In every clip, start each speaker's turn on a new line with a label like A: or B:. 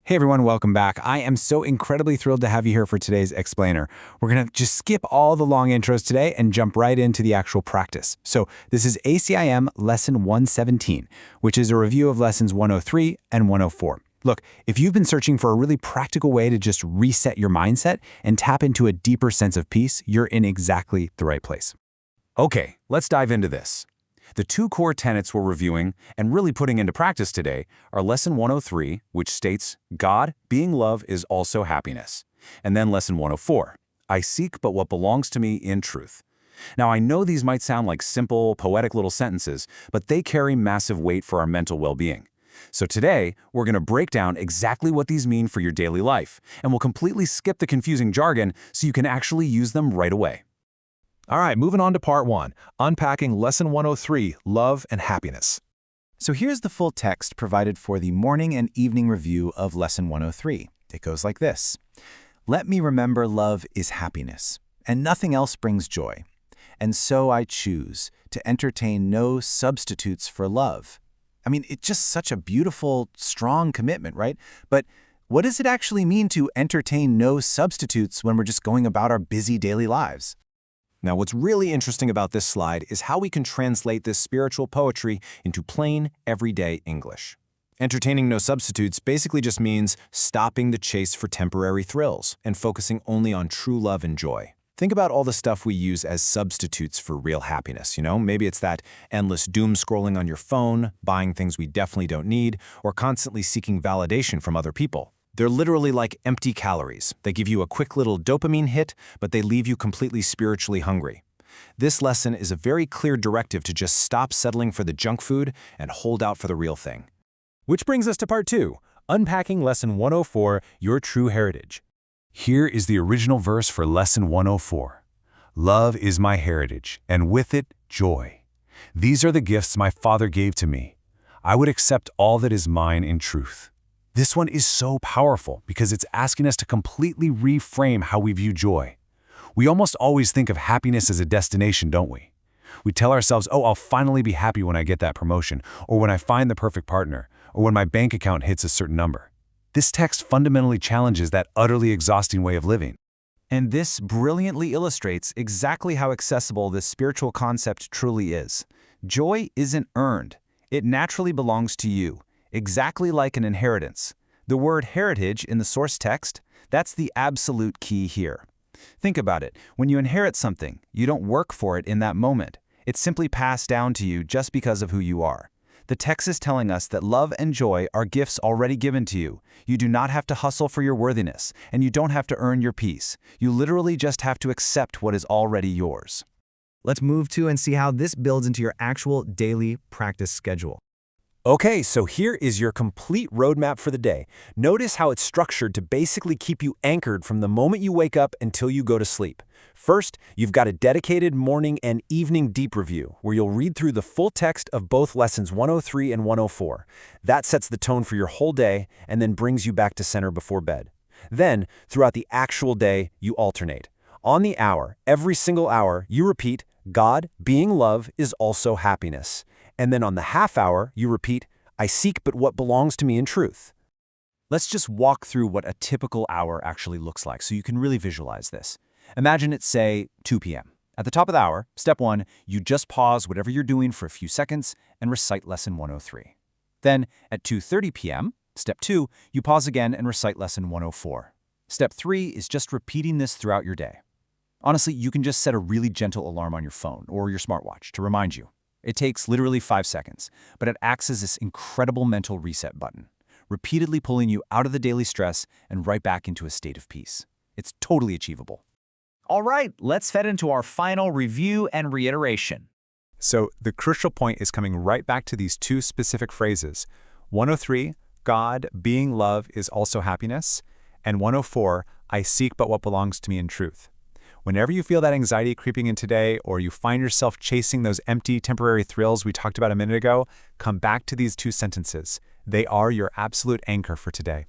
A: Hey everyone, welcome back. I am so incredibly thrilled to have you here for today's explainer. We're going to just skip all the long intros today and jump right into the actual practice. So this is ACIM Lesson 117, which is a review of Lessons 103 and 104. Look, if you've been searching for a really practical way to just reset your mindset and tap into a deeper sense of peace, you're in exactly the right place.
B: Okay, let's dive into this. The two core tenets we're reviewing and really putting into practice today are Lesson 103, which states, God, being love, is also happiness. And then Lesson 104, I seek but what belongs to me in truth. Now, I know these might sound like simple, poetic little sentences, but they carry massive weight for our mental well-being. So today, we're going to break down exactly what these mean for your daily life, and we'll completely skip the confusing jargon so you can actually use them right away.
C: All right, moving on to part 1, unpacking Lesson 103, Love and Happiness.
A: So here's the full text provided for the morning and evening review of Lesson 103. It goes like this. Let me remember love is happiness, and nothing else brings joy. And so I choose to entertain no substitutes for love. I mean, it's just such a beautiful, strong commitment, right? But what does it actually mean to entertain no substitutes when we're just going about our busy daily lives?
B: Now, what's really interesting about this slide is how we can translate this spiritual poetry into plain, everyday English. Entertaining no substitutes basically just means stopping the chase for temporary thrills and focusing only on true love and joy. Think about all the stuff we use as substitutes for real happiness, Maybe it's that endless doom scrolling on your phone, buying things we definitely don't need, or constantly seeking validation from other people. They're literally like empty calories. They give you a quick little dopamine hit, but they leave you completely spiritually hungry. This lesson is a very clear directive to just stop settling for the junk food and hold out for the real thing.
C: Which brings us to part 2, unpacking Lesson 104, Your True Heritage.
D: Here is the original verse for Lesson 104. Love is my heritage, and with it, joy. These are the gifts my Father gave to me. I would accept all that is mine in truth. This one is so powerful because it's asking us to completely reframe how we view joy. We almost always think of happiness as a destination, don't we? We tell ourselves, oh, I'll finally be happy when I get that promotion, or when I find the perfect partner, or when my bank account hits a certain number. This text fundamentally challenges that utterly exhausting way of living.
A: And this brilliantly illustrates exactly how accessible this spiritual concept truly is. Joy isn't earned. It naturally belongs to you. Exactly like an inheritance. The word heritage in the source text, that's the absolute key here. Think about it. When you inherit something, you don't work for it in that moment. It's simply passed down to you just because of who you are. The text is telling us that love and joy are gifts already given to you. You do not have to hustle for your worthiness, and you don't have to earn your peace. You literally just have to accept what is already yours. Let's move to and see how this builds into your actual daily practice schedule.
B: Okay, so here is your complete roadmap for the day. Notice how it's structured to basically keep you anchored from the moment you wake up until you go to sleep. First, you've got a dedicated morning and evening deep review, where you'll read through the full text of both Lessons 103 and 104. That sets the tone for your whole day and then brings you back to center before bed. Then, throughout the actual day, you alternate. On the hour, every single hour, you repeat, God, being love, is also happiness. And then on the half hour, you repeat, I seek but what belongs to me in truth. Let's just walk through what a typical hour actually looks like so you can really visualize this. Imagine it's, say, 2 p.m. At the top of the hour, step 1, you just pause whatever you're doing for a few seconds and recite Lesson 103. Then, at 2:30 p.m., step 2, you pause again and recite Lesson 104. Step 3 is just repeating this throughout your day. Honestly, you can just set a really gentle alarm on your phone or your smartwatch to remind you. It takes literally 5 seconds, but it acts as this incredible mental reset button, repeatedly pulling you out of the daily stress and right back into a state of peace. It's totally achievable.
E: All right, let's head into our final review and reiteration.
C: So the crucial point is coming right back to these two specific phrases. 103, God, being love, is also happiness. And 104, I seek but what belongs to me in truth. Whenever you feel that anxiety creeping in today, or you find yourself chasing those empty, temporary thrills we talked about a minute ago, come back to these two sentences. They are your absolute anchor for today.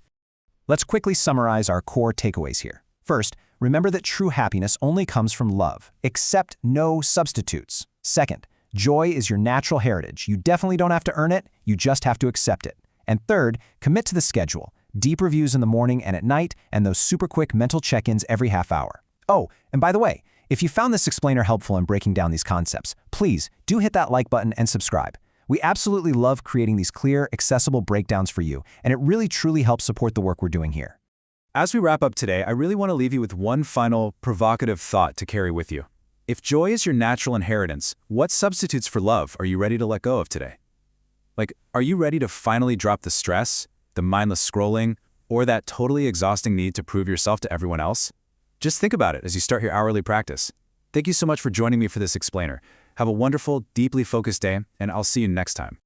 A: Let's quickly summarize our core takeaways here. First, remember that true happiness only comes from love. Accept no substitutes. Second, joy is your natural heritage. You definitely don't have to earn it, you just have to accept it. And third, commit to the schedule.
B: deep reviews in the morning and at night, and those super quick mental check-ins every half hour. Oh, and by the way, if you found this explainer helpful in breaking down these concepts, please do hit that like button and subscribe. We absolutely love creating these clear, accessible breakdowns for you, and it really truly helps support the work we're doing here.
C: As we wrap up today, I really want to leave you with one final provocative thought to carry with you. If joy is your natural inheritance, what substitutes for love are you ready to let go of today? Like, are you ready to finally drop the stress, the mindless scrolling, or that totally exhausting need to prove yourself to everyone else? Just think about it as you start your hourly practice. Thank you so much for joining me for this explainer. Have a wonderful, deeply focused day, and I'll see you next time.